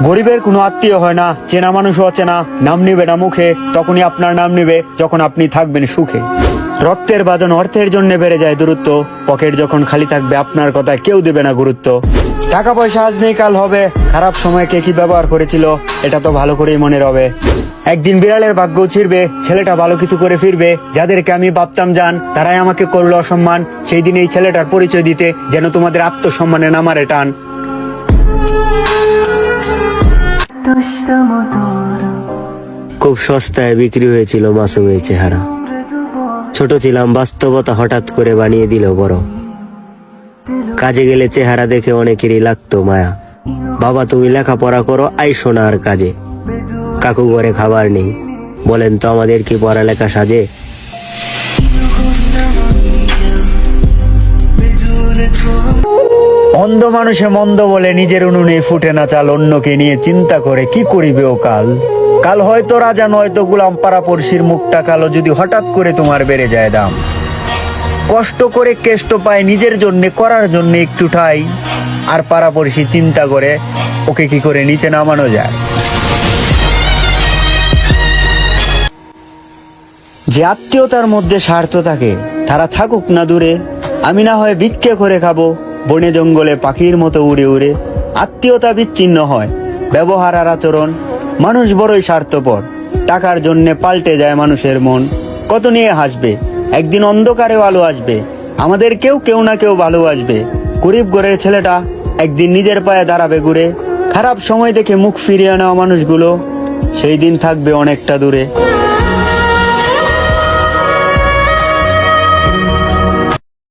গরিবের কোনো আত্মীয় হয় না, চেনা মানুষও অচেনা, নাম নিবে না মুখে, তখনই আপনার নাম নিবে যখন আপনি থাকবেন সুখে। রক্তের বাঁধন অর্থের জন্য বেড়ে যায় দূরত্ব, পকেট যখন খালি থাকবে আপনার কথায় কেউ দেবে না গুরুত্ব। টাকা পয়সা আজ নেই কাল হবে, খারাপ সময় কে কি ব্যবহার করেছিল এটা তো ভালো করেই মনে রবে। একদিন বিড়ালের ভাগ্য ছিড়বে, ছেলেটা ভালো কিছু করে ফিরবে, যাদেরকে আমি ভাবতাম জান তারাই আমাকে করলো অসম্মান, সেই দিন এই ছেলেটার পরিচয় দিতে যেন তোমাদের আত্মসম্মানে নামারে টান। খুব সস্তায় বিক্রি হয়েছিল মাসুমের চেহারা, ছোট ছিলাম বাস্তবতা হঠাৎ করে বানিয়ে দিল বড়। কাজে গেলে চেহারা দেখে অনেকেরই লাগতো মায়া, বাবা তুমি লেখাপড়া করো আইসো না আর কাজে। কাকু ঘরে খাবার নেই, বলেন তো আমাদের কি পড়ালেখা সাজে। অন্ধ মানুষে মন্দ বলে নিজের উনুনে ফুটে না চাল, অন্যকে নিয়ে চিন্তা করে কি করিবে ও কাল। কাল হয়তো রাজা নয়তো গোলাম, পাড়াপড়শির মুখটা কালো যদি হঠাৎ করে তোমার বেড়ে যায় দাম। কষ্ট করে কেষ্ট পায় নিজের জন্য, করার জন্য একটু ঠাই, আর পাড়াপড়শি চিন্তা করে ওকে কি করে নিচে নামানো যায়। যে আত্মীয়তার মধ্যে স্বার্থ থাকে তারা থাকুক না দূরে, আমি না হয় ভিক্ষে করে খাবো বনে জঙ্গলে পাখির মতো উড়ে উড়ে। আত্মীয়তা বিচ্ছিন্ন হয়, ব্যবহার আর আচরণ, মানুষ বড়ই স্বার্থপর, টাকার জন্যে পাল্টে যায় মানুষের মন। কত নিয়ে হাসবে, একদিন অন্ধকারেও আলো আসবে, আমাদের কেউ কেউ না কেউ ভালোবাসবে। গরিব ঘরের ছেলেটা একদিন নিজের পায়ে দাঁড়াবে ঘুরে, খারাপ সময় দেখে মুখ ফিরিয়ে নেওয়া মানুষগুলো সেই দিন থাকবে অনেকটা দূরে।